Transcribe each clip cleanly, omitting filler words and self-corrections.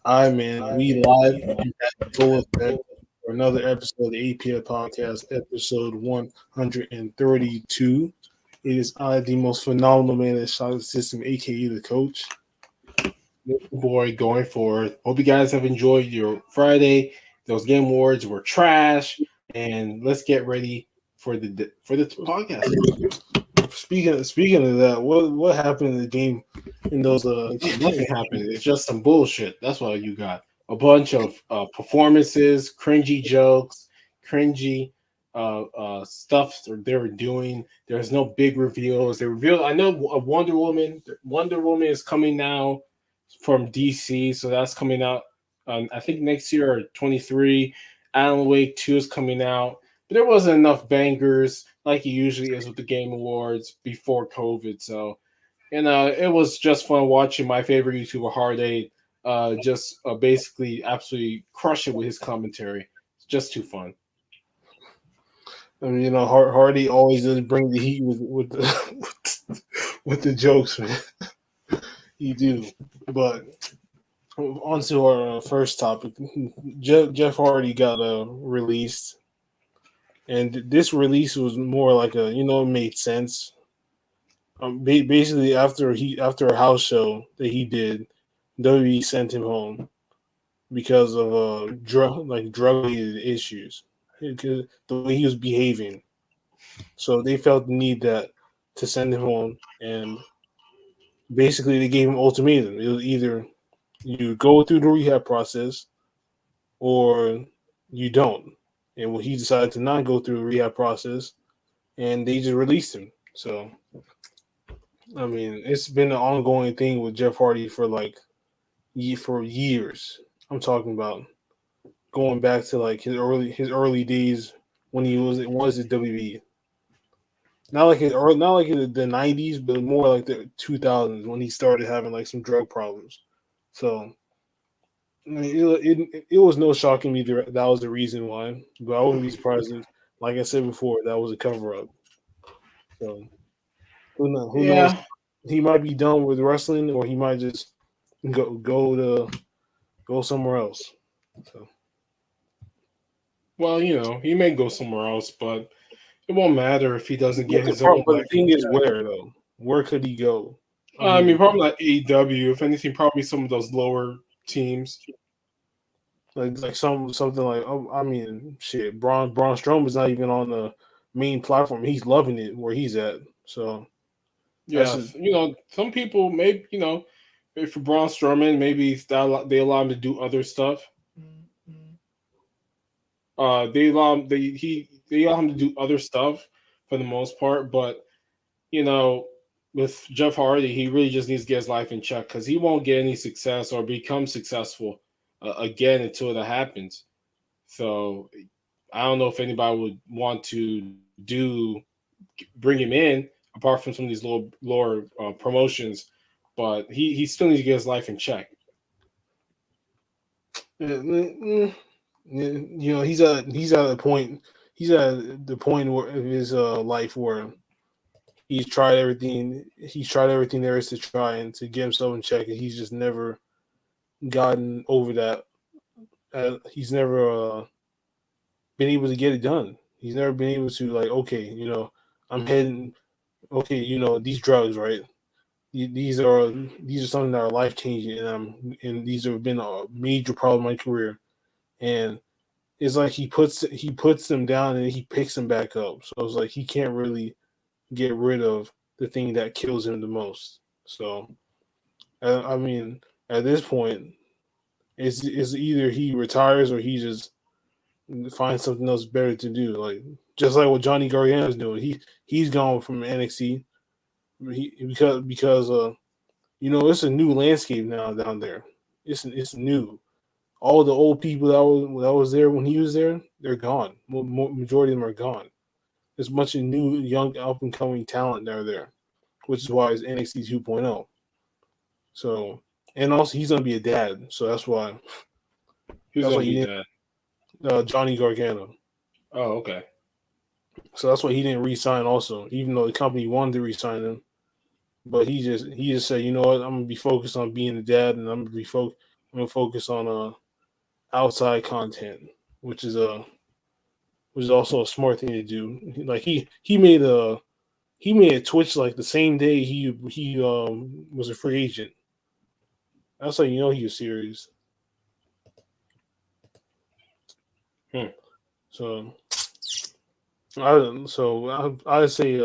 Hi, man. We live and at full effect for another episode of the APF podcast, episode 132. It is I, the most phenomenal man in the shot system, aka the coach. Boy, going forward. Hope you guys have enjoyed your Friday. Those game awards were trash, and let's get ready for the podcast. Speaking of that, what happened in the game in those Nothing happened. It's just some bullshit. That's what you got. A bunch of performances, cringy jokes, cringy stuff that they were doing. There's no big reveals. They revealed. I know a Wonder Woman. Wonder Woman is coming now from DC, so that's coming out. I think next year or 23. Alan Wake 2 is coming out. But there wasn't enough bangers like it usually is with the Game Awards before COVID. So, it was just fun watching my favorite YouTuber, Hard just basically absolutely crush it with his commentary. It's just too fun. I mean, Hardy always does bring the heat with the with the jokes, man. He do. But on to our first topic. Jeff Hardy got released, and this release was more like it made sense. Basically, after a house show that he did, WWE sent him home because of drug related issues, because the way he was behaving. So they felt the need that to send him home, and basically they gave him ultimatum. It was either you go through the rehab process or you don't. And when he decided to not go through the rehab process, and they just released him. So I mean, it's been an ongoing thing with Jeff Hardy for years. I'm talking about going back to like his early days when he was at WWE. Not like in the '90s, but more like the 2000s when he started having like some drug problems. So I mean, it was no shocking me that was the reason why, but I wouldn't be surprised if, like I said before, that was a cover up. So who knows? Yeah. He might be done with wrestling, or he might just go somewhere else. So Well, he may go somewhere else, but it won't matter if he doesn't get his own but the life in thing is, check. where though? Where could he go? I I mean, mean, probably not AEW. If anything, probably some of those lower teams. like something like I mean, shit. Braun Strowman is not even on the main platform. He's loving it where he's at. So that's Yes, some people maybe for Braun Strowman, maybe they allow him to do other stuff. They allow him to do other stuff for the most part, but you know, with Jeff Hardy, he really just needs to get his life in check because he won't get any success or become successful again until that happens. So I don't know if anybody would want to bring him in apart from some of these lower promotions, but he still needs to get his life in check. he's at a point. He's at the point where of his life where He's tried everything there is to try and to get himself in check, and he's just never gotten over that. He's never been able to get it done. He's never been able to like, okay, I'm heading. Okay, these drugs, right? These are something that are life changing, and these have been a major problem in my career. And it's like he puts them down and he picks them back up. So it's like he can't really get rid of the thing that kills him the most. So I mean, at this point, it's either he retires or he just finds something else better to do. Like just like what Johnny Gargano's doing. He's gone from NXT because it's a new landscape now down there. It's new. All the old people that was there when he was there, they're gone. Majority of them are gone. There's a bunch of new, young, up and coming talent that are there, which is why it's NXT 2.0. So, and also he's gonna be a dad, so that's why. Who's That's why gonna he be didn't. that? Johnny Gargano. Oh, okay. So that's why he didn't resign. Also, even though the company wanted to resign him, but he just said, you know what, I'm gonna be focused on being a dad, and I'm gonna be I'm gonna focus on outside content, which is also a smart thing to do. Like he made a Twitch like the same day he was a free agent. That's how you know he was serious. Hmm. So I'd say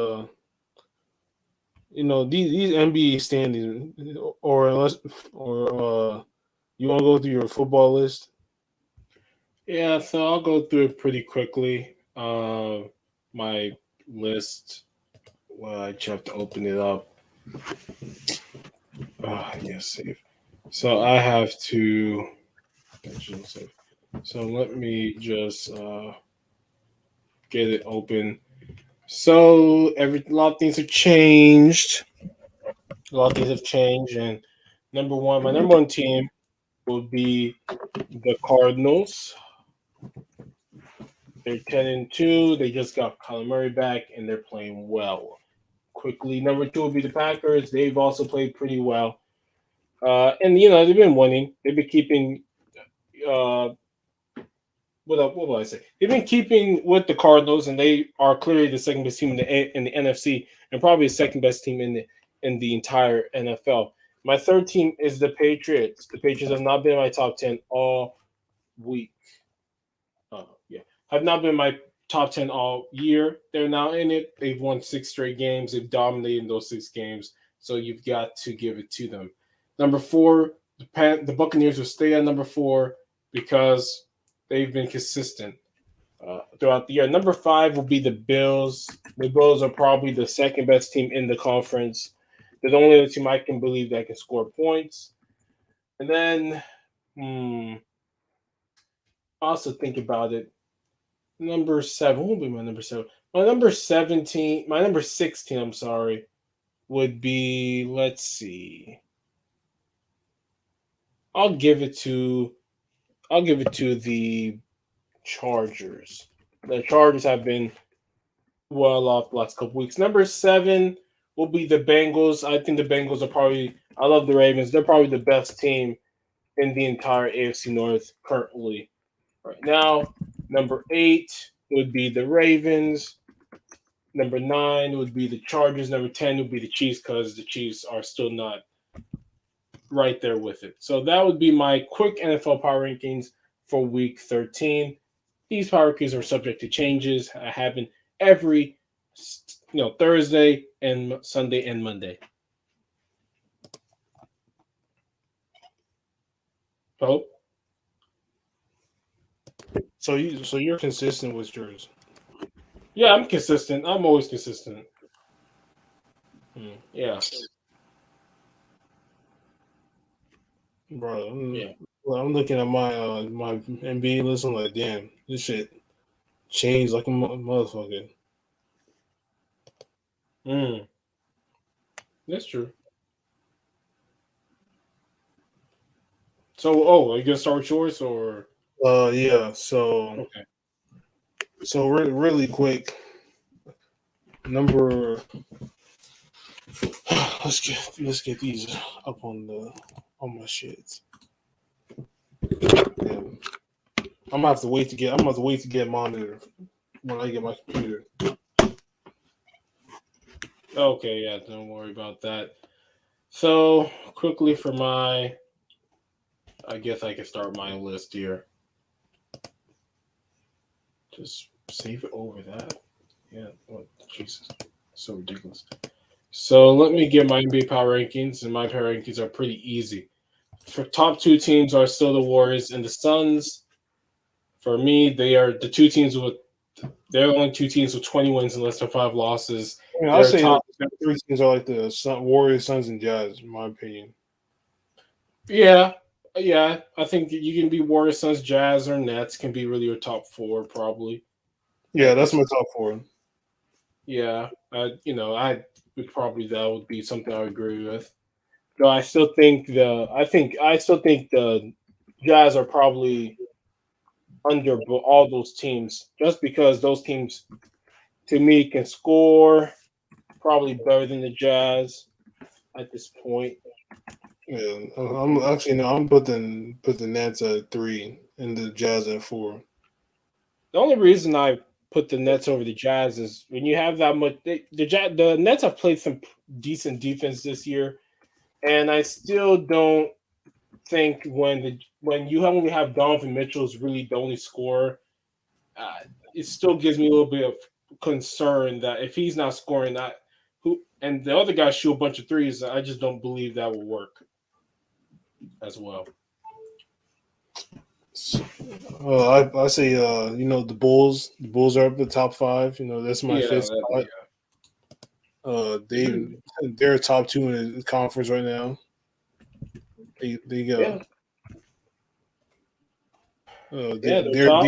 these NBA standings, or unless or you want to go through your football list. Yeah, so I'll go through it pretty quickly. My list. Well, I just have to open it up. Yes, save. So I have to. Save. So let me just get it open. So a lot of things have changed. A lot of things have changed, and my number one team will be the Cardinals. They're 10-2. They just got Kyler Murray back, and they're playing well. Quickly, number two will be the Packers. They've also played pretty well, and they've been winning. They've been keeping. What will I say? They've been keeping with the Cardinals, and they are clearly the second best team in the NFC, and probably the second best team in the entire NFL. My third team is the Patriots. The Patriots have not been in my top 10 all week. Have not been my top 10 all year. They're now in it. They've won 6 straight games. They've dominated those 6 games. So you've got to give it to them. Number 4, the Buccaneers will stay at number 4 because they've been consistent throughout the year. Number 5 will be the Bills. The Bills are probably the second best team in the conference. They're the only other team I can believe that can score points. And then, also think about it. Number 7. What will be my number 7? My number 17. My number 16. I'm sorry. Would be. Let's see. I'll give it to the Chargers. The Chargers have been well off the last couple weeks. Number 7 will be the Bengals. I think the Bengals are probably. I love the Ravens. They're probably the best team in the entire AFC North currently. Right now, number 8 would be the Ravens. Number 9 would be the Chargers. Number 10 would be the Chiefs because the Chiefs are still not right there with it. So that would be my quick NFL power rankings for Week 13. These power rankings are subject to changes. I happen every Thursday and Sunday and Monday. Oh. So you're consistent with yours. Yeah, I'm consistent. I'm always consistent. Yeah. Bro, Yeah. I'm looking at my NBA list. I'm like, damn, this shit changed like a motherfucker. That's true. So, are you gonna start with yours or? Yeah. So Okay. So really quick, number. Let's get these up on my shits. Yeah. I'm gonna have to wait to get monitor when I get my computer. Okay, yeah, don't worry about that. So quickly for I guess I can start my list here. Just save it over that. Yeah, oh, Jesus, so ridiculous. So let me get my NBA power rankings, and my power rankings are pretty easy. For top 2 teams are still the Warriors and the Suns. For me, they are the 2 teams with. They're the only 2 teams with 20 wins and less than 5 losses. I mean, I'll say top 3 teams are like the Warriors, Suns, and Jazz, in my opinion. Yeah. I think you can be Warriors, Suns, Jazz, or Nets can be really your top 4 probably. Yeah, that's my top 4. Yeah, I that would be something I would agree with. Though I still think the Jazz are probably under all those teams just because those teams to me can score probably better than the Jazz at this point. Yeah, I'm actually no. I'm putting the Nets at 3 and the Jazz at 4. The only reason I put the Nets over the Jazz is when you have that much. The Nets have played some decent defense this year, and I still don't think when you only have Donovan Mitchell is really the only scorer, uh, it still gives me a little bit of concern that if he's not scoring that, who and the other guys shoot a bunch of threes, I just don't believe that will work as well. I say the Bulls. The Bulls are up the top 5. That's my Yeah, fifth spot. They're top 2 in the conference right now. They yeah, go. yeah. They're top.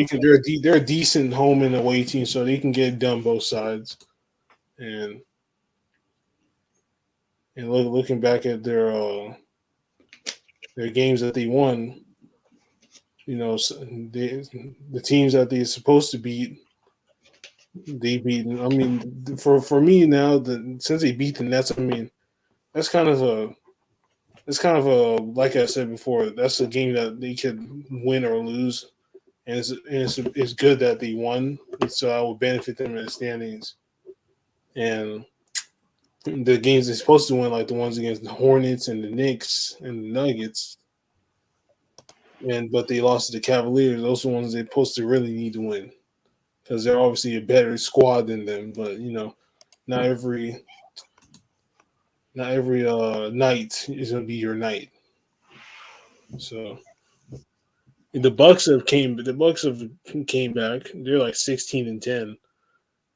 They're a decent home and away team, so they can get it done both sides. And looking back at their games that they won, the teams that they're supposed to beat, they beat. I mean, for me now, since they beat the Nets, I mean, that's kind of a like I said before, that's a game that they could win or lose, and it's good that they won, so I will benefit them in the standings. And the games they're supposed to win, like the ones against the Hornets and the Knicks and the Nuggets, but they lost to the Cavaliers. Those are the ones they're supposed to really need to win because they're obviously a better squad than them. But not every night is gonna be your night. So the Bucks have came back. They're like 16-10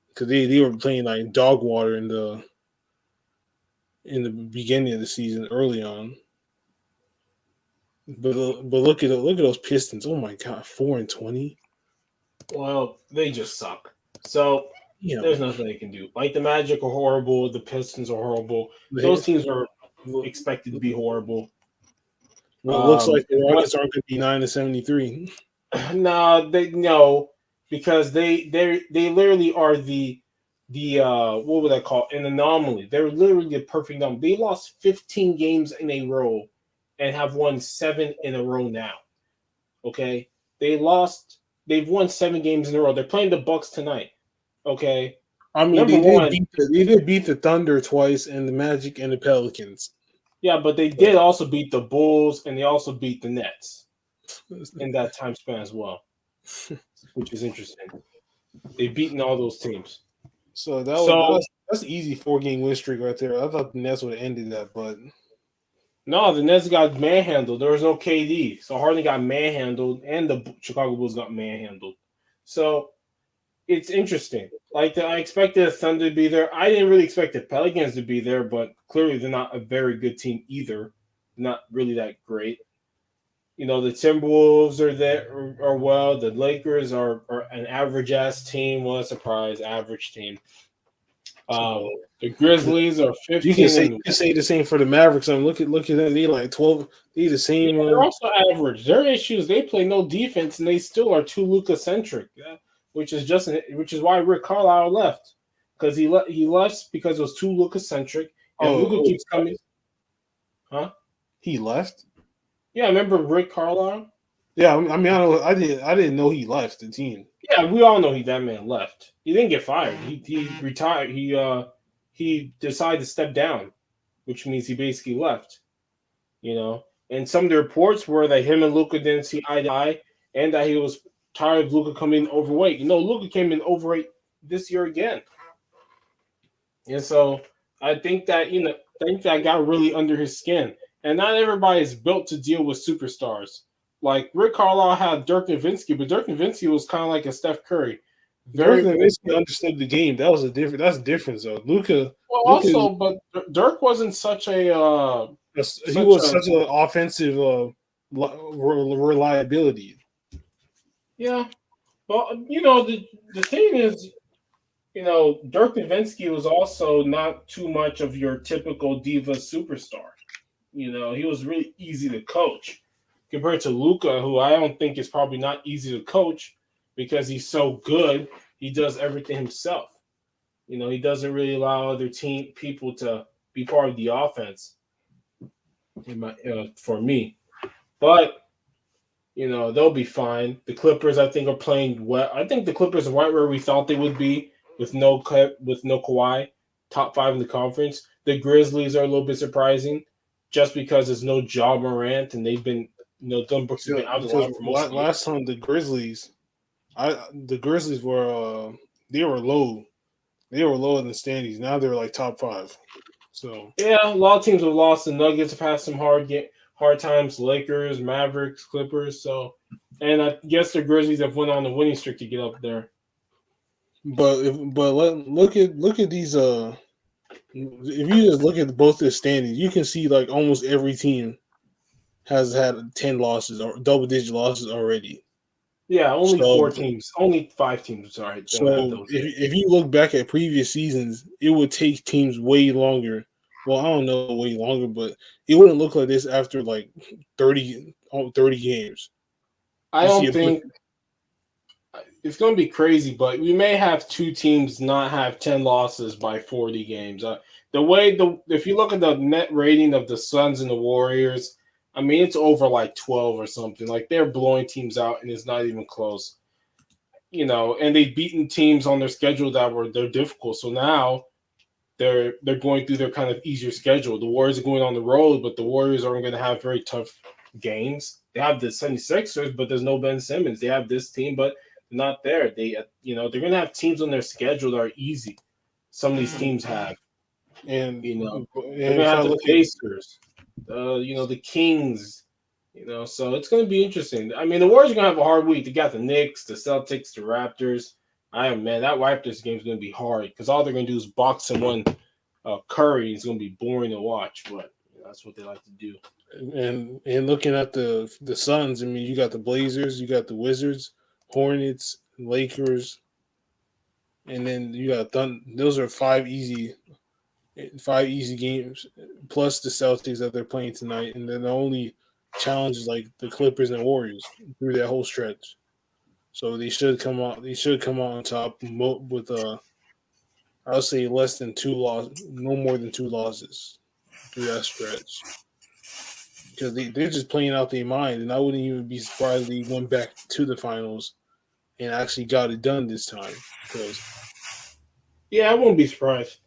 because they were playing like dog water in the beginning of the season early on. But look at those Pistons. Oh my god, 4-20. Well, they just suck. So there's nothing they can do. Like the Magic are horrible, the Pistons are horrible. Those teams are expected to be horrible. Well, it looks like the Rockets aren't going to be 9-73. No, because they literally are the what would I call an anomaly? They're literally the perfect anomaly. They lost 15 games in a row and have won 7 in a row now. Okay, they've won 7 games in a row. They're playing the Bucks tonight. Okay, I mean they did beat the Thunder twice and the Magic and the Pelicans. Yeah, but they did also beat the Bulls and they also beat the Nets in that time span as well, which is interesting. They've beaten all those teams. So that's an easy 4-game win streak right there. I thought the Nets would have ended that, but no, the Nets got manhandled. There was no KD, so Harden got manhandled, and the Chicago Bulls got manhandled. So it's interesting. Like I expected the Thunder to be there. I didn't really expect the Pelicans to be there, but clearly they're not a very good team either. Not really that great. The Timberwolves are there are well. The Lakers are an average ass team. What a surprise, average team. The Grizzlies are 15. You can say the same for the Mavericks. Look at them. They like 12. They the same. Yeah, they're also average. Their issues, they play no defense and they still are too Luka centric, which is why Rick Carlisle left because he left because it was too Luka centric and Luka keeps coming. Huh? He left. Yeah, remember Rick Carlisle? Yeah, I mean, I didn't know he left the team. Yeah, we all know that man left. He didn't get fired. He retired. He decided to step down, which means he basically left. And some of the reports were that him and Luka didn't see eye to eye, and that he was tired of Luka coming in overweight. Luka came in overweight this year again, and so I think that got really under his skin. And not everybody is built to deal with superstars. Like Rick Carlisle had Dirk Nowitzki, but Dirk Nowitzki was kind of like a Steph Curry. Dirk Nowitzki understood the game. That's a difference though. Luka. But Dirk wasn't such a. He was such an offensive reliability. Yeah, well, the thing is, Dirk Nowitzki was also not too much of your typical diva superstar. He was really easy to coach compared to Luka, who I don't think is probably not easy to coach because he's so good. He does everything himself. He doesn't really allow other team people to be part of the offense. for me. But they'll be fine. The Clippers, I think, are playing well. I think the Clippers are right where we thought they would be with no Kawhi, top 5 in the conference. The Grizzlies are a little bit surprising, just because there's no Ja Morant and they've been, Dillon Brooks has been out of the Because lineup for most of the year. last time the Grizzlies were they were low. They were low in the standings. Now they're like top 5. So Yeah, a lot of teams have lost. The Nuggets have had some hard times. Lakers, Mavericks, Clippers. So, and I guess the Grizzlies have went on a winning streak to get up there. look at these if you just look at both the standings, you can see like almost every team has had 10 losses or double-digit losses already. Yeah, only So 4 teams, only 5 teams. Sorry, don't have so those. if you look back at previous seasons, it would take teams way longer. Well, I don't know way longer, but it wouldn't look like this after like 30 games. I You see don't a bunch. think it's going to be crazy, but we may have 2 teams not have 10 losses by 40 games. If you look at the net rating of the Suns and the Warriors, I mean it's over like 12 or something. Like they're blowing teams out, and it's not even close. And they've beaten teams on their schedule they're difficult. So now they're going through their kind of easier schedule. The Warriors are going on the road, but the Warriors aren't going to have very tough games. They have the 76ers, but there's no Ben Simmons. They have this team, but not there. They're going to have teams on their schedule that are easy. Some of these teams have, And they're going and to if I have the look at Pacers, the Kings, so it's going to be interesting. I mean, the Warriors are going to have a hard week. They got the Knicks, the Celtics, the Raptors. Man, that Raptors game is going to be hard because all they're going to do is box and one Curry. It's going to be boring to watch, but that's what they like to do. and looking at the Suns, I mean, you got the Blazers, you got the Wizards, Hornets, Lakers, and then you got those are 5 easy games plus the Celtics that they're playing tonight, and then the only challenge is like the Clippers and Warriors through that whole stretch. So they should come out. They should come out on top with I'll say less than 2 losses, no more than 2 losses through that stretch. Because they're just playing out their mind, and I wouldn't even be surprised if they went back to the finals and actually got it done this time. Because Yeah, I won't be surprised.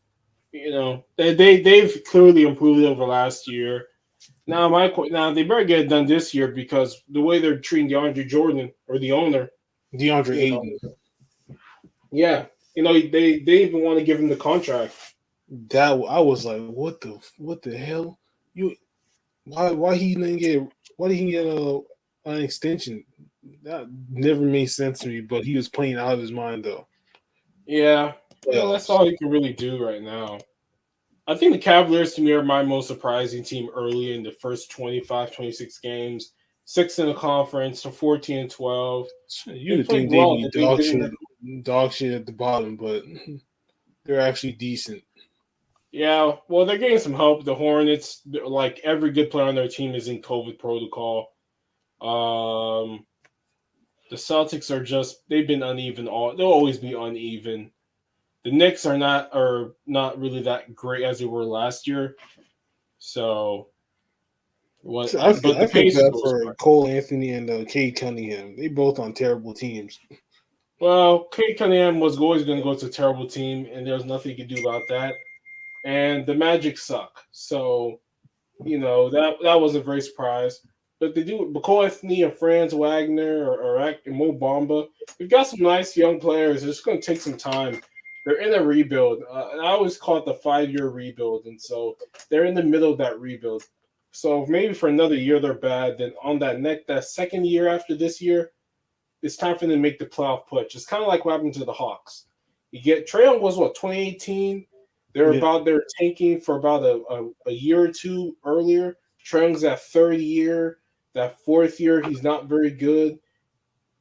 They've clearly improved over last year. Now they better get it done this year because the way they're treating DeAndre Jordan or the owner, DeAndre you know, Ayton, yeah, they even want to give him the contract. that I was like, what the hell? You why he didn't get an extension? That never made sense to me. But he was playing out of his mind though. Yeah, that's Playoffs. all he can really do right now. I think the Cavaliers to me are my most surprising team early in the first 25, 26 games. 6 in the conference to 14 and 12. You They would played think they'd well. be They've been dog shit at the bottom, but they're actually decent. Yeah, well, they're getting some help. The Hornets, like every good player on their team, is in COVID protocol. Um, the Celtics they've been uneven. They'll always be uneven. The Knicks are not really that great as they were last year. So what? So I But the feel bad Pacers. for Cole Anthony and Cade Cunningham. They both on terrible teams. Well, Kate Cunningham was always going to go to a terrible team, and there's nothing you can do about that. And the Magic suck. So that wasn't very surprised. But they do Cole Anthony and Franz Wagner or Mo Bamba. We've got some nice young players. It's going to take some time. They're in a rebuild. And I always call it the 5-year rebuild, and so they're in the middle of that rebuild. So maybe for another year they're bad. Then on that second year after this year, it's time for them to make the playoff push. It's kind of like what happened to the Hawks. You get Trae Young was 2018. They're tanking for about a year or two earlier. Trae Young's that third year, that fourth year, he's not very good.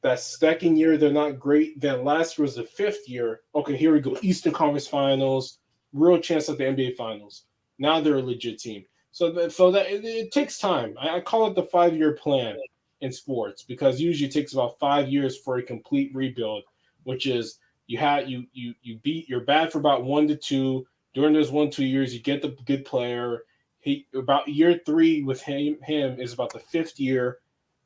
That second year, they're not great. Then last year was the fifth year. Okay, here we go. Eastern Conference Finals, real chance at the NBA Finals. Now they're a legit team. So it takes time. I call it the 5-year plan in sports because usually it takes about 5 years for a complete rebuild, which is you're bad for about 1 to 2. During those 1-2 years, you get the good player, He about year 3 with him is about the 5th year.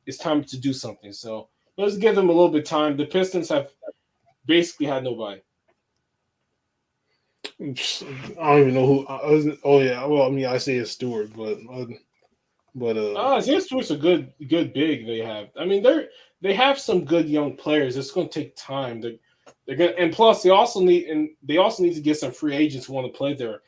It's time to do something. So let's give them a little bit of time. The Pistons have basically had nobody. I don't even know who. Oh yeah, well I mean Isaiah Stewart, but Isaiah Stewart's a good big they have. I mean they have some good young players. It's going to take time. They're gonna, and plus they also need to get some free agents who want to play there.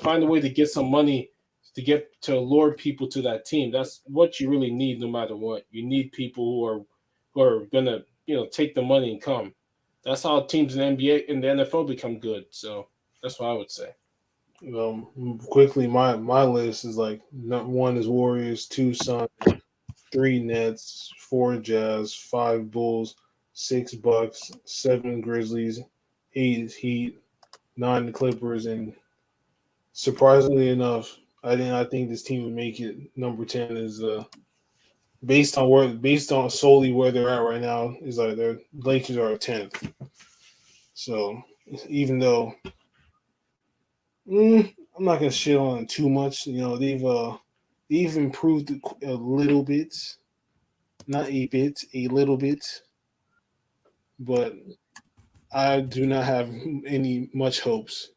Find a way to get some money to lure people to that team. That's what you really need, no matter what. You need people who are gonna take the money and come. That's how teams in the NBA and the NFL become good. So that's what I would say. quickly my list is like number 1 is Warriors, 2 Suns, 3 Nets, 4 Jazz, 5 Bulls, 6 Bucks, 7 Grizzlies, 8 Heat, 9 Clippers, and surprisingly enough, I did not think this team would make it. Number 10 is based on solely where they're at right now is like their Lakers are 10th. So even though I'm not gonna shit on it too much, they've improved a little bit, not a bit, a little bit, but I do not have any much hopes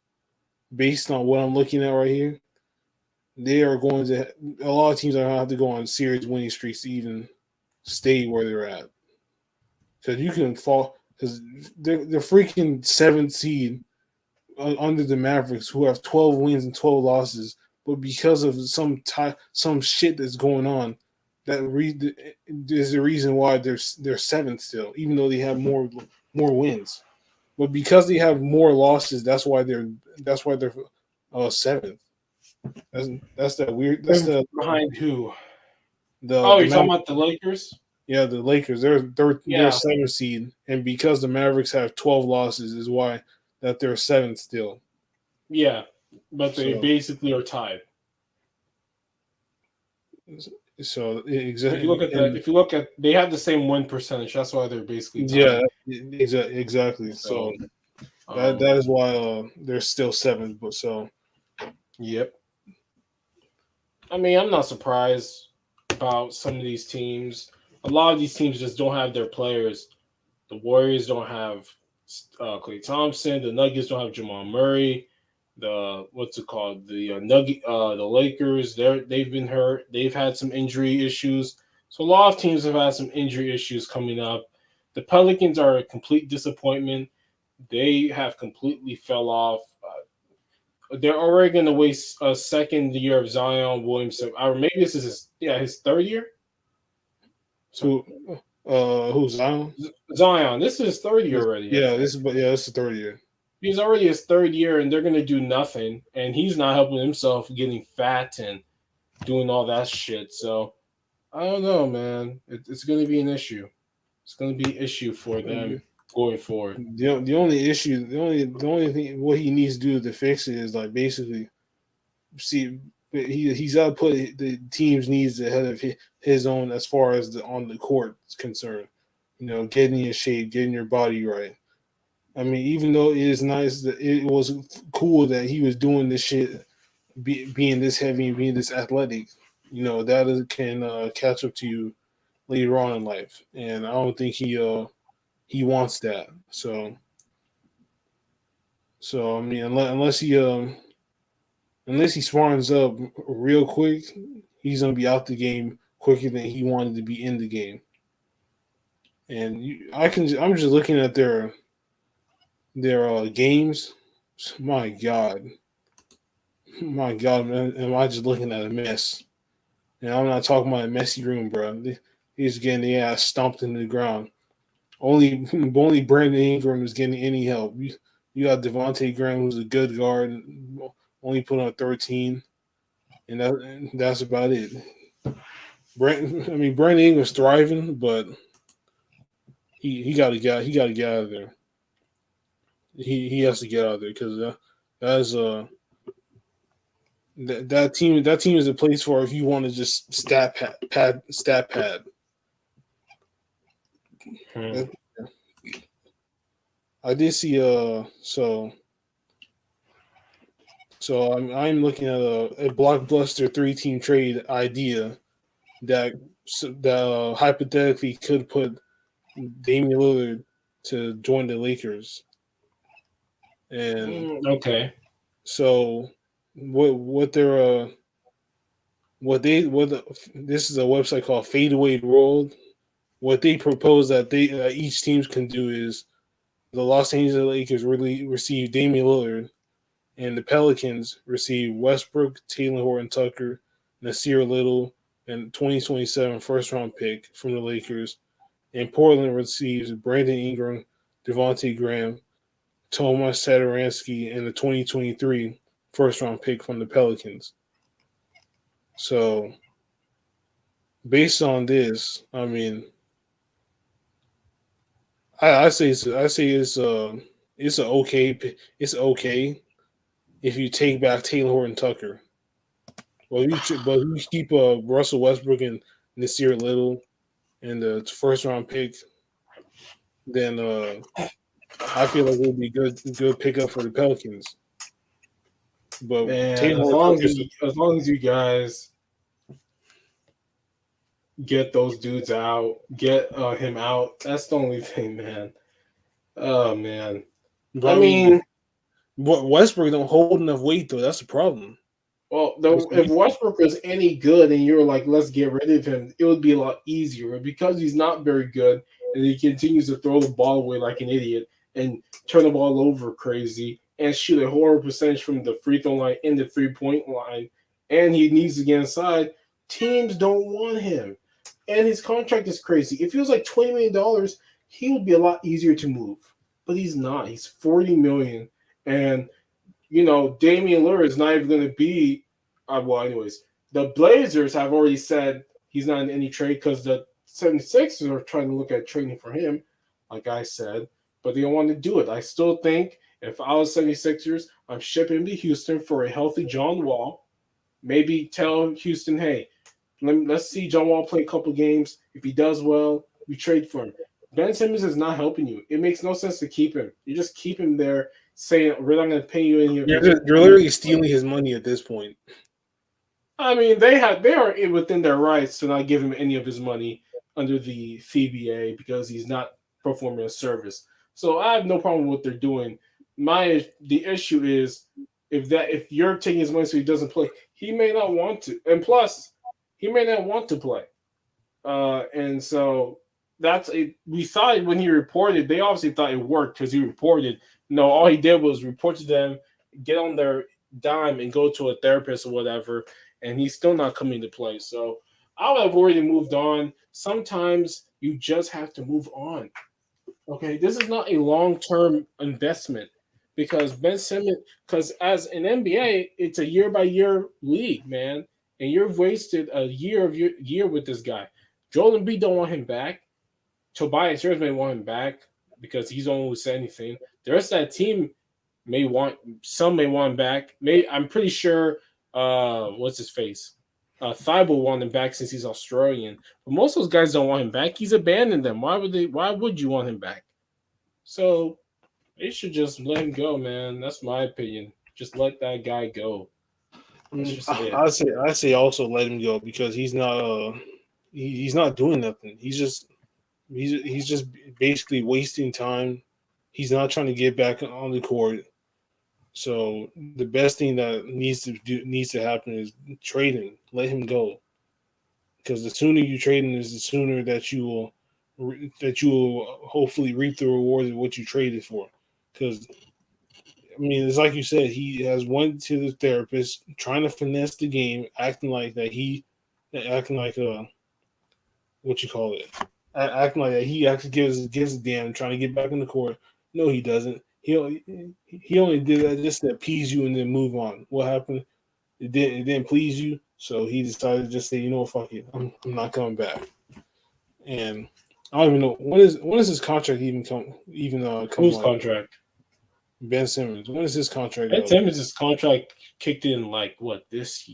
based on what I'm looking at right here. They are going to a lot of teams are going to have to go on serious winning streaks to even stay where they're at. Because you can fall because they're freaking 7th seed under the Mavericks, who have 12 wins and 12 losses, but because of some shit that's going on, there's a reason why they're 7th still, even though they have more wins. But because they have more losses, that's why they're 7th. That's that weird. That's the Behind who? the Oh, the you're talking about the Lakers? yeah, the Lakers. They're Yeah. 7th seed, and because the Mavericks have 12 losses, is why that they're 7th still. Yeah, but they So basically are tied. exactly. If you look at, they have the same win percentage. That's why they're basically Yeah, tied. exactly. So So, that is why they're still 7th. But so yep. I mean, I'm not surprised about some of these teams. A lot of these teams just don't have their players. The Warriors don't have Klay Thompson. The Nuggets don't have Jamal Murray. The what's it called? The the Lakers. They've been hurt. They've had some injury issues. So a lot of teams have had some injury issues coming up. The Pelicans are a complete disappointment. They have completely fell off. They're already going to waste a second year of Zion Williamson. Or maybe this is his 3rd year. So who's Zion? Zion, this is his 3rd year already. This is the 3rd year. He's already his 3rd year, and they're going to do nothing. And he's not helping himself getting fat and doing all that shit. So I don't know, man. It's going to be an issue. It's going to be an issue for them going forward. The only issue, the only thing what he needs to do to fix it is like basically see he's got to put the team's needs ahead of his own as far as on the court is concerned. Getting your shape, getting your body right. I mean, even though it is nice that it was cool that he was doing this shit, being this heavy and being this athletic, that can catch up to you later on in life. And I don't think he wants that. So I mean, unless he smartens up real quick, he's gonna be out the game quicker than he wanted to be in the game. And I'm just looking at their games. My God, man, am I just looking at a mess? And I'm not talking about a messy room, bro. He's getting the ass stomped into the ground. Only Brandon Ingram is getting any help. You got Devontae Graham, who's a good guard, only put on 13, and that's about it. Brandon Ingram's thriving, but he got to get out of there. He has to get out of there because that team is a place for if you want to just stat pad. I did see so So I'm looking at a blockbuster 3-team trade idea that hypothetically could put Damian Lillard to join the Lakers. And Okay. so what they're this is a website called Fadeaway World. What they propose that each teams can do is the Los Angeles Lakers really receive Damian Lillard, and the Pelicans receive Westbrook, Taylor Horton Tucker, Nasir Little, and 2027 first round pick from the Lakers. And Portland receives Brandon Ingram, Devontae Graham, Tomas Satoransky, and the 2023 first round pick from the Pelicans. So based on this, I mean, I say it's okay if you take back Taylor Horton Tucker. Well, you keep Russell Westbrook and Nasir Little and the first round pick, then I feel like it would be good pickup for the Pelicans. But And Taylor Horton Tucker, as long as you guys get those dudes out, get him out, that's the only thing, man. Oh man. I mean, Westbrook don't hold enough weight though. That's the problem. well, if Westbrook was any good and you were like, let's get rid of him, it would be a lot easier. But because he's not very good and he continues to throw the ball away like an idiot and turn the ball over crazy and shoot a horrible percentage from the free throw line and the 3-point line, and he needs to get inside, teams don't want him. And his contract is crazy. If he was like $20 million, he would be a lot easier to move. But he's not. He's $40 million. And Damian Lillard is not even going to be. Anyways, the Blazers have already said he's not in any trade because the 76ers are trying to look at trading for him, like I said, but they don't want to do it. I still think if I was 76ers, I'm shipping him to Houston for a healthy John Wall. Maybe tell Houston, hey, let's see John Wall play a couple games. If he does well, we trade for him. Ben Simmons is not helping you. It makes no sense to keep him. You just keep him there saying, we're not going to pay you any of You're literally stealing his money at this point. I mean, they are within their rights to not give him any of his money under the CBA because he's not performing a service. So I have no problem with what they're doing. The issue is if you're taking his money so he doesn't play, he may not want to, and plus he may not want to play. And so we thought when he reported, they obviously thought it worked because he reported. No, all he did was report to them, get on their dime, and go to a therapist or whatever. And he's still not coming to play. So I would have already moved on. Sometimes you just have to move on. Okay, this is not a long-term investment because as an NBA, it's a year-by-year league, man. And you've wasted a year with this guy. Joel Embiid don't want him back. Tobias Harris may want him back because he's the only one who said anything. The rest of that team may want him back. I'm pretty sure what's his face? Thibault want him back since he's Australian. But most of those guys don't want him back. He's abandoned them. Why would you want him back? So they should just let him go, man. That's my opinion. Just let that guy go. I say also let him go because he's not he's not doing nothing. He's just basically wasting time. He's not trying to get back on the court. So the best thing that needs to happen is trade him. Let him go. Because the sooner you trade him is the sooner that you will hopefully reap the rewards of what you traded for. Because I mean, it's like you said, he has went to the therapist trying to finesse the game, acting like what you call it, acting like that he actually gives a damn, trying to get back in the court. No, he doesn't. He only did that just to appease you and then move on. What happened? It didn't please you, so he decided to just say, you know what, fuck it, I'm not coming back. And I don't even know when is his contract come Whose contract? Ben Simmons. When is his contract? Ben Simmons' contract kicked in like what last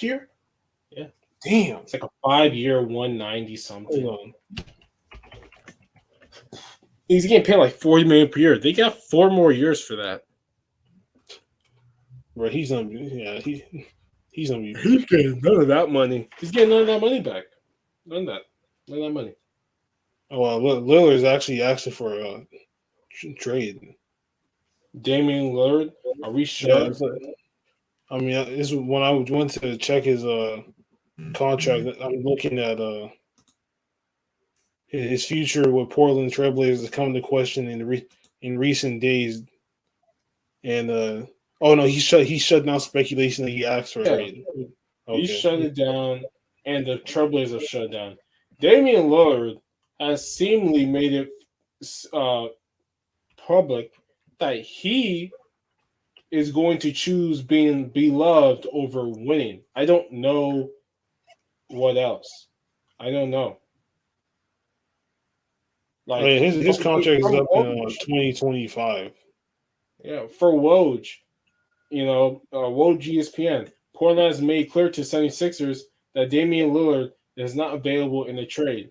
year? Yeah. Damn. It's like a 5-year, 190 something. Hold on. He's getting paid like $40 million per year. They got 4 more years for that. Bro, he's gonna be he's gonna be. He's getting none of that money. He's getting none of that money back. None of that. None of that money. Oh, well, Lillard's actually asking for a trade. Damian Lillard, are we Yeah, sure? I mean, this is when I went to check his contract. I'm looking at his future with Portland Trailblazers has come to question in recent days, and oh no, he shut down speculation that he asked for a Yeah. trade. He Okay, shut it down, and the Trailblazers have shut down. Damian Lillard has seemingly made it uh, public that he is going to choose being beloved over winning. I don't know what else. I don't know. I mean, Like his contract is from up in Woj, 2025. yeah, for Woj, Woj ESPN. Portland has made clear to 76ers that Damian Lillard is not available in the trade.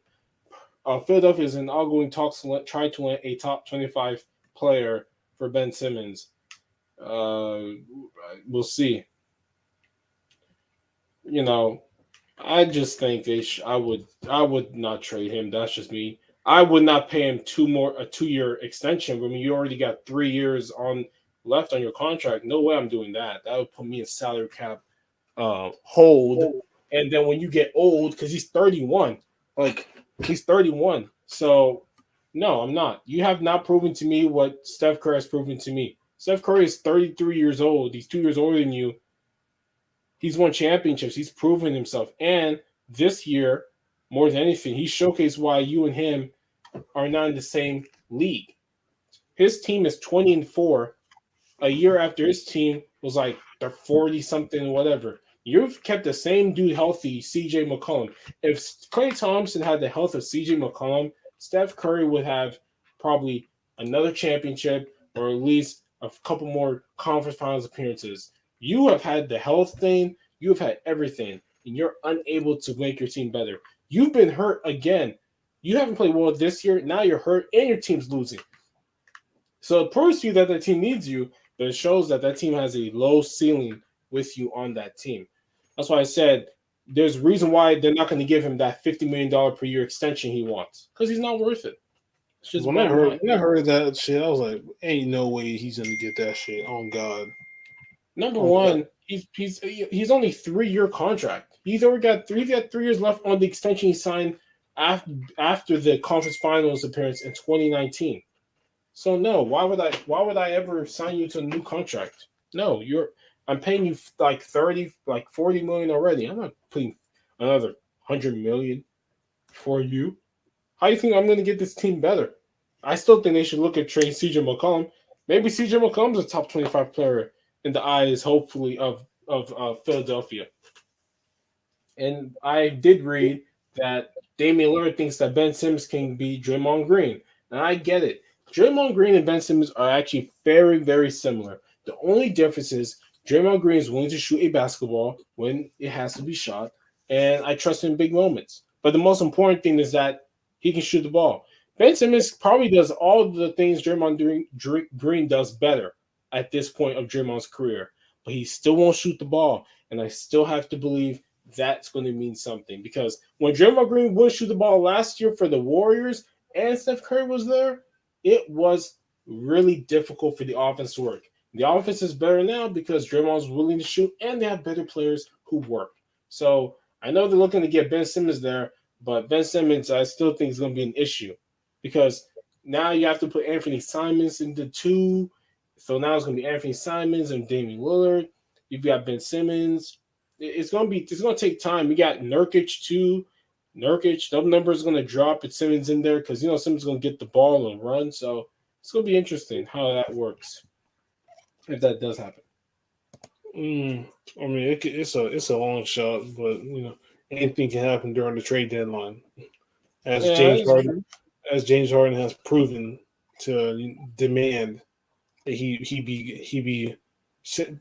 Philadelphia is in ongoing talks to try to land a top 25 player for Ben Simmons. We'll see. You know, I just think I would not trade him. That's just me. I would not pay him a 2-year extension. I mean, you already got 3 years on left on your contract. No way I'm doing that. That would put me in salary cap hold. And then when you get old, because he's 31, like he's 31. So no, I'm not. You have not proven to me what Steph Curry has proven to me. Steph Curry is 33 years old. He's 2 years older than you. He's won championships. He's proven himself. And this year, more than anything, he showcased why you and him are not in the same league. His team is 20-4. A year after his team was like they're 40 something, whatever. You've kept the same dude healthy, CJ McCollum. If Klay Thompson had the health of CJ McCollum, Steph Curry would have probably another championship or at least a couple more conference finals appearances. You have had the health thing, you have had everything, and you're unable to make your team better. You've been hurt again. You haven't played well this year. Now you're hurt and your team's losing. So it proves to you that team needs you, but it shows that team has a low ceiling with you on that team. That's why I said there's a reason why they're not going to give him that $50 million per year extension he wants because he's not worth it. It's just When I heard that shit, I was like, "Ain't no way he's gonna get that shit." On God. Number Oh God. one, he's only 3-year contract. He's 3 years left on the extension he signed after the conference finals appearance in 2019. So no, why would I ever sign you to a new contract? No, I'm paying you like 30, like 40 million already. I'm not putting another 100 million for you. How do you think I'm going to get this team better? I still think they should look at trade CJ McCollum. Maybe CJ McCollum's a top 25 player in the eyes, hopefully, of Philadelphia. And I did read that Damian Lillard thinks that Ben Simmons can be Draymond Green. And I get it. Draymond Green and Ben Simmons are actually very, very similar. The only difference is Draymond Green is willing to shoot a basketball when it has to be shot, and I trust him in big moments. But the most important thing is that he can shoot the ball. Ben Simmons probably does all the things Draymond Green does better at this point of Draymond's career, but he still won't shoot the ball, and I still have to believe that's going to mean something because when Draymond Green would shoot the ball last year for the Warriors and Steph Curry was there, it was really difficult for the offense to work. The offense is better now because Draymond's willing to shoot and they have better players who work. So I know they're looking to get Ben Simmons there, but Ben Simmons I still think is going to be an issue because now you have to put Anthony Simons into 2. So now it's going to be Anthony Simons and Damian Lillard. You've got Ben Simmons. It's going to take time. We got Nurkic too. Nurkic, the number is going to drop with Simmons in there because Simmons is going to get the ball and run. So it's going to be interesting how that works if that does happen. I mean, it's a long shot, but anything can happen during the trade deadline, as Yeah, James Harden has proven to demand that he be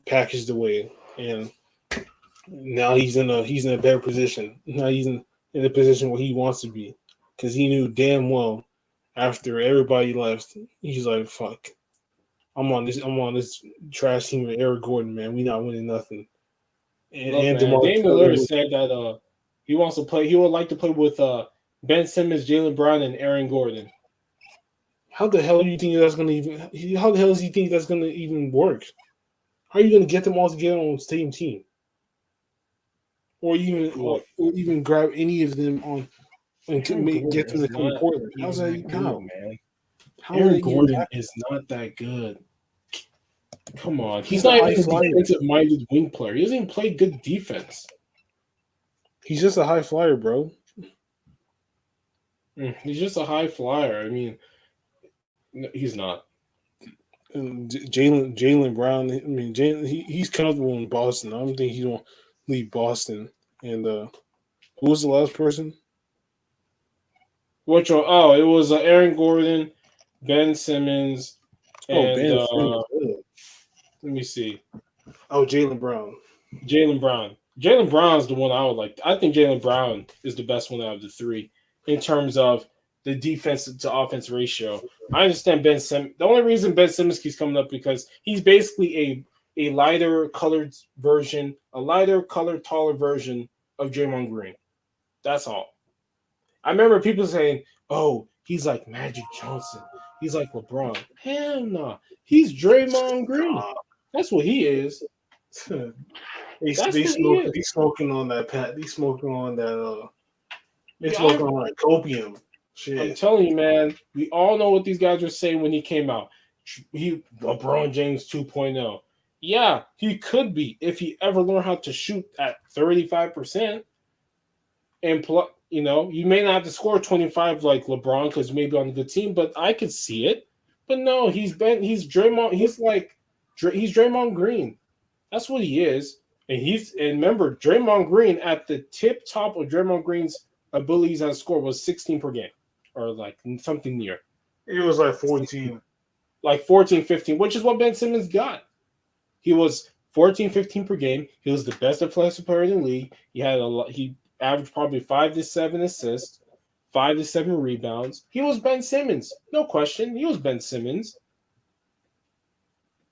packaged away, and now he's in a better position. Now he's in a position where he wants to be, because he knew damn well after everybody left, he's like, fuck, I'm on this trash team with Eric Gordon, man. We not winning nothing. Look, And man, DeMar Damian Lillard said that he wants to play. He would like to play with Ben Simmons, Jaylen Brown, and Aaron Gordon. how the hell do you think that's gonna even? How the hell does he think that's gonna even work? How are you gonna get them all together on the same team, or even grab any of them on and Aaron Gordon get them is to come to not Portland? How's even that? that good, man. How would Aaron that even Gordon happen? is not that good. Come on, he's He's a not high even a flyer. defensive-minded wing player. He doesn't even play good defense. He's just a high flyer, bro. He's just a high flyer. I mean, no, he's not. And Jaylen Brown. I mean, he's comfortable in Boston. I don't think he don't leave Boston. And who was the last person? Which one? Oh, it was Aaron Gordon, Ben Simmons, Oh, and Ben Simmons. let me see, Oh, Jaylen Brown. Jaylen Brown. Jaylen Brown's the one I would like. I think Jaylen Brown is the best one out of the three in terms of the defense to offense ratio. I understand Ben Simmons. The only reason Ben Simmons keeps coming up because he's basically a lighter colored version, a lighter colored, taller version of Draymond Green. That's all. I remember people saying, "Oh, he's like Magic Johnson. He's like LeBron." Hell no. He's Draymond Green. That's what he is. That's what he is. He's smoking on that pat. He's smoking on that. He's Yeah, smoking on that copium. Shit. I'm telling you, man. We all know what these guys were saying when he came out. He LeBron James 2.0. Yeah, he could be if he ever learned how to shoot at 35%. And you may not have to score 25 like LeBron because maybe on a good team, but I could see it. But no, he's Draymond. He's Draymond Green. That's what he is. And remember, Draymond Green at the tip top of Draymond Green's abilities as a score was 16 per game, or like something near. It was like 14. Like 14, 15, which is what Ben Simmons got. He was 14, 15 per game. He was the best defensive player in the league. He averaged probably 5 to 7 assists, 5 to 7 rebounds. He was Ben Simmons. No question. He was Ben Simmons.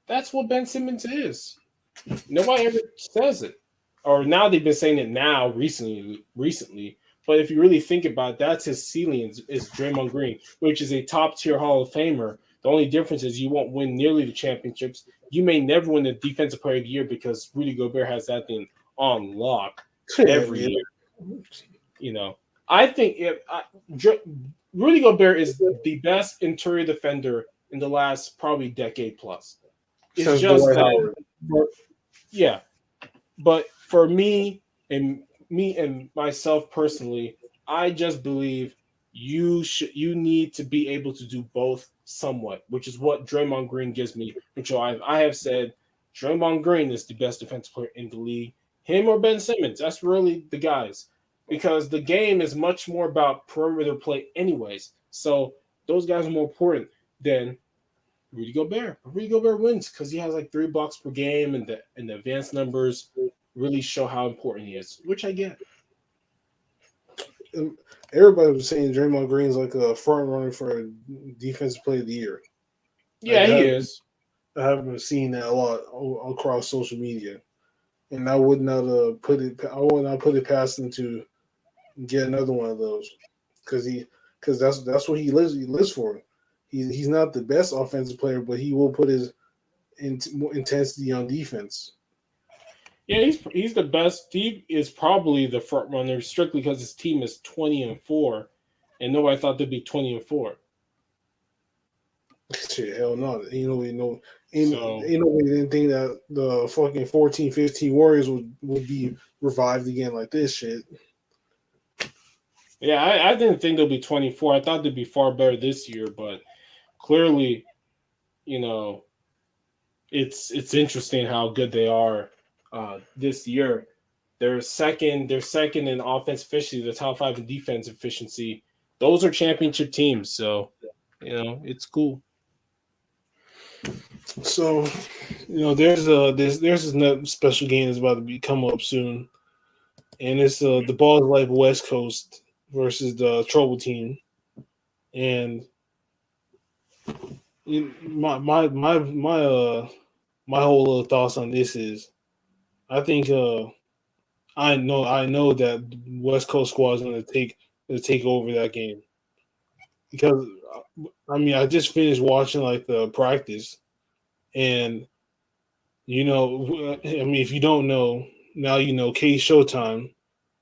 That's what Ben Simmons is. Nobody ever says it. Or now they've been saying it recently. But if you really think about it, that's his ceiling is Draymond Green, which is a top-tier Hall of Famer. The only difference is you won't win nearly the championships. You may never win the Defensive Player of the Year because Rudy Gobert has that thing on lock every year. I think Rudy Gobert is the best interior defender in the last probably decade plus. It's just that, yeah. But for me and myself personally, I just believe you need to be able to do both somewhat, which is what Draymond Green gives me. Which I have said, Draymond Green is the best defensive player in the league. Him or Ben Simmons, that's really the guys, because the game is much more about perimeter play, anyways. So those guys are more important than Rudy Gobert. Rudy Gobert wins because he has like 3 blocks per game, and the advanced numbers really show how important he is, which I get. Everybody was saying Draymond Green's like a front runner for a defensive player of the year. Yeah, he is. I haven't seen that a lot across social media, and I would not put it past him to get another one of those because that's what he lives for. He's not the best offensive player, but he will put his intensity on defense. Yeah, he's the best. He is probably the front runner strictly because his team is 20-4, and nobody thought they'd be 20-4. Shit, hell no. Ain't nobody didn't think that the fucking 14-15 Warriors would be revived again like this shit. Yeah, I didn't think they'll be 24. I thought they'd be far better this year, but clearly, it's interesting how good they are this year. They're second in offense efficiency, the top 5 in defense efficiency. Those are championship teams, so it's cool. So, there's this special game that's about to come up soon, and it's the Balls Life West Coast versus the Trouble Team, and My whole little thoughts on this is I think I know that West Coast squad is gonna take over that game because I just finished watching like the practice and if you don't know now you know K Showtime.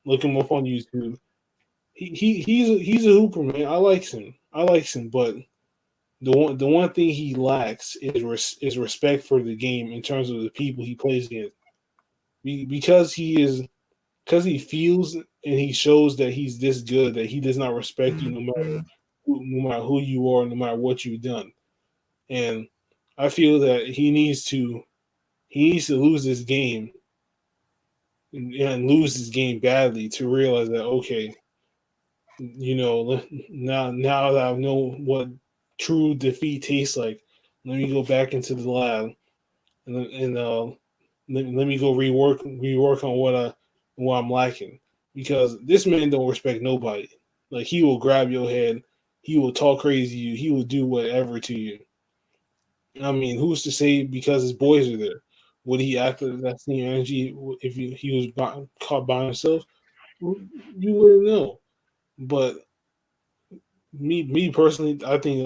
Look him up on YouTube. He's a hooper, man. I likes him, but the one thing he lacks is respect for the game in terms of the people he plays against. Because he feels and he shows that he's this good that he does not respect you no matter who you are, no matter what you've done. And I feel that he needs to lose this game and lose this game badly to realize that okay, now that I know what true defeat tastes like, let me go back into the lab and let me go rework on what I'm lacking because this man don't respect nobody. Like he will grab your head, he will talk crazy to you, he will do whatever to you. I mean, who's to say because his boys are there? Would he act with that same energy if he was caught by himself? You wouldn't know. But me personally, I think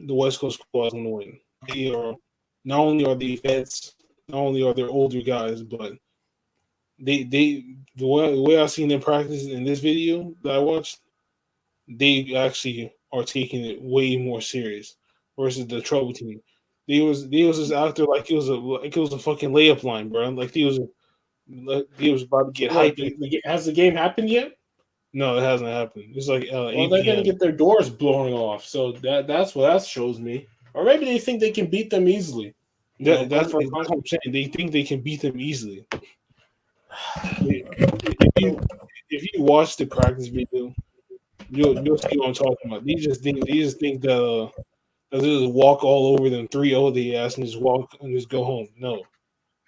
the West Coast squad is going to win. They are not only are they vets, not only are they older guys, but the way I seen them practice in this video that I watched, they actually are taking it way more serious versus the trouble team. They was just out there like it was a fucking layup line, bro. Like they was about to get Wait, hyped. has the game happened yet? No, it hasn't happened. It's like Well, 8 they're gonna p.m. get their doors blown off. So that's what that shows me. Or maybe they think they can beat them easily. That, Go that's, for a that's what punch. I'm saying. They think they can beat them easily. If you watch the practice video, you'll see what I'm talking about. They just think that they just walk all over them 3-0 the ass and just walk and just go home. No,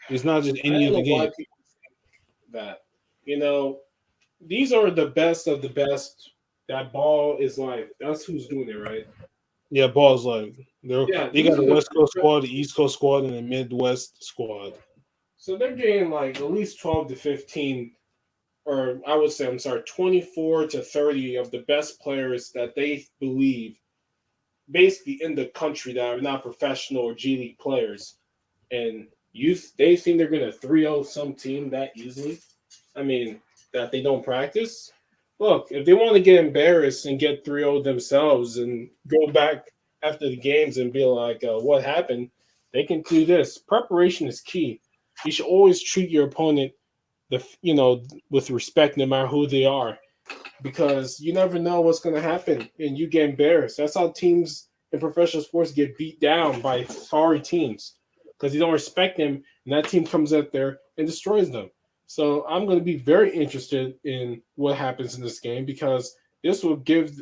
it's not just I any don't of know the why game. people think that. You know, these are the best of the best. That ball is life. That's who's doing it, right? Yeah, balls like Yeah, they got these a are the West Coast squad, the East Coast squad, and a Midwest squad. so they're getting like at least 12 to 15, or I would say, I'm sorry, 24 to 30 of the best players that they believe basically in the country that are not professional or G League players. And they think they're going to 3-0 some team that easily. I mean, that they don't practice. Look, if they want to get embarrassed and get 3-0 themselves and go back after the games and be like, what happened? They can do this. Preparation is key. You should always treat your opponent with respect no matter who they are, because you never know what's going to happen and you get embarrassed. That's how teams in professional sports get beat down by sorry teams, because you don't respect them and that team comes out there and destroys them. So I'm going to be very interested in what happens in this game, because this will give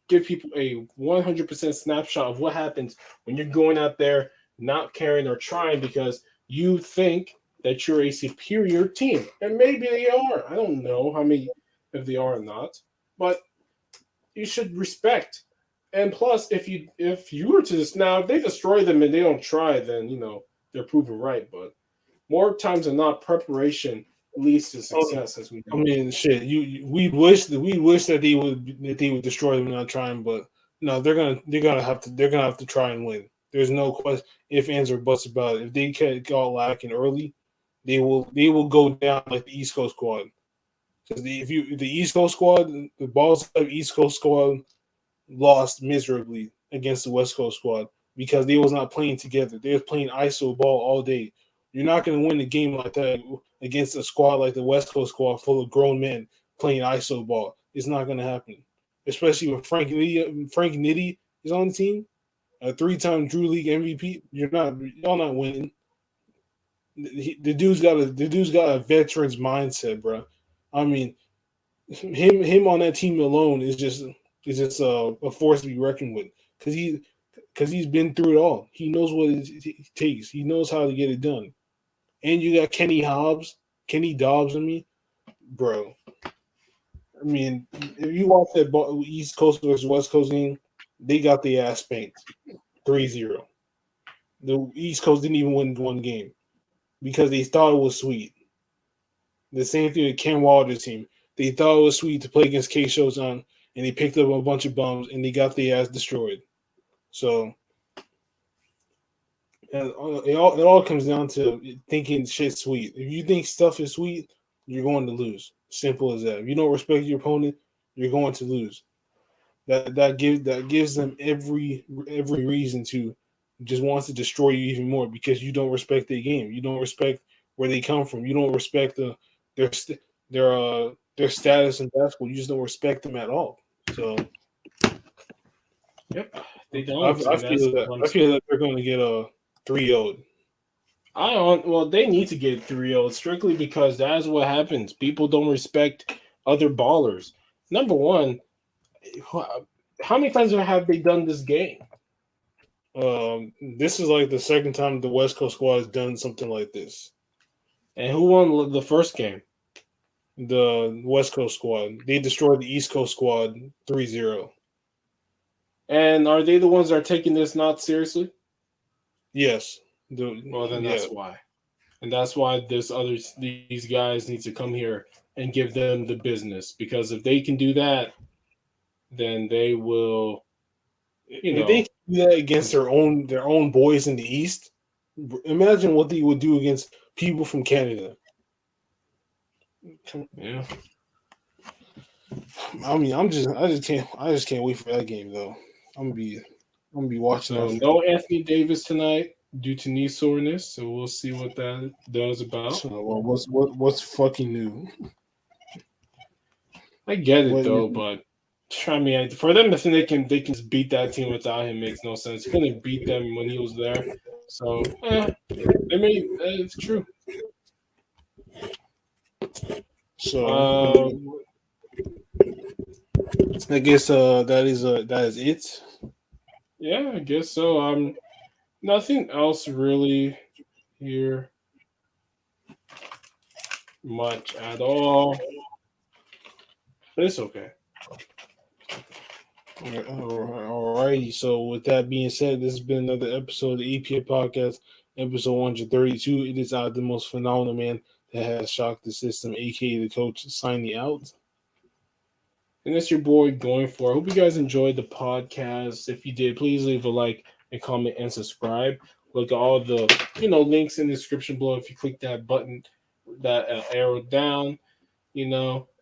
people a 100% snapshot of what happens when you're going out there not caring or trying because you think that you're a superior team, and maybe they are. I don't know how many, if they are or not, but you should respect. And plus, if you were to just now, if they destroy them and they don't try, then they're proven right. But more times than not, preparation leads to Oh, success, as we I know. mean, shit. We wish that they would destroy them and not trying, but no, they're gonna have to try and win. There's no question if ands or buts about it. If they get out lacking early, they will go down like the East Coast squad. Because the East Coast squad, the balls of East Coast squad lost miserably against the West Coast squad because they was not playing together. They was playing ISO ball all day. You're not going to win a game like that against a squad like the West Coast squad full of grown men playing ISO ball. It's not going to happen, especially with Frank Nitty. Frank Nitty is on the team, a three-time Drew League MVP. Y'all not winning. The dude's got a veteran's mindset, bro. I mean, him on that team alone is just a force to be reckoned with because he's been through it all. He knows what it takes. He knows how to get it done. And you got Kenny Dobbs. I mean, bro. I mean, if you watch that East Coast versus West Coast game, they got the ass spanked. 3-0. The East Coast didn't even win one game because they thought it was sweet. The same thing with Ken Wilder's team. They thought it was sweet to play against K-Show's on, and they picked up a bunch of bums, and they got their ass destroyed. So and it all comes down to thinking shit's sweet. If you think stuff is sweet, you're going to lose. Simple as that. If you don't respect your opponent, you're going to lose. That gives them every reason to just wants to destroy you even more because you don't respect their game. You don't respect where they come from. You don't respect their status in basketball. You just don't respect them at all. So, yep, they don't. I feel that they're going to get a 3-0. Well, they need to get 3-0 strictly because that's what happens. People don't respect other ballers. Number one, how many times have they done this game? This is like the second time the West Coast squad has done something like this. And who won the first game? The West Coast squad. They destroyed the East Coast squad 3-0. And are they the ones that are taking this not seriously? Yes. Well, then that's why. And that's why these guys need to come here and give them the business. Because if they can do that, then they will, if they can do that against their own boys in the East, imagine what they would do against people from Canada. Yeah. I mean, I just can't wait for that game though. I'm gonna be watching. So no Anthony Davis tonight due to knee soreness. So we'll see what that does about. So, well, what's fucking new? I get it though, but I mean, for them to think they can just beat that team without him makes no sense. He couldn't beat them when he was there. So it's true. So I guess that is it. Yeah, I guess so. Nothing else really here much at all. But it's okay. All righty. So with that being said, this has been another episode of the APF podcast, episode 132. It is the most phenomenal man that has shocked the system, aka the coach, signing out. And that's your boy going for. I hope you guys enjoyed the podcast. If you did, please leave a like and comment and subscribe. Look at all the links in the description below. If you click that button, that arrow down,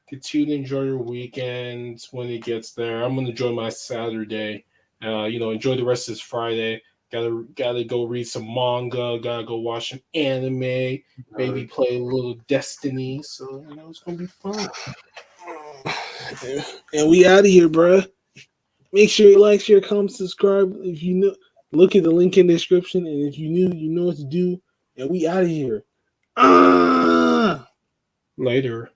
continue to enjoy your weekends when it gets there. I'm gonna enjoy my Saturday. Enjoy the rest of this Friday. Gotta go read some manga. Gotta go watch some anime. Maybe play a little Destiny. So it's gonna be fun. And we out of here, bro. Make sure you like, share, comment, subscribe. If you know, look at the link in the description. And if you knew, you know what to do. And we out of here. Later.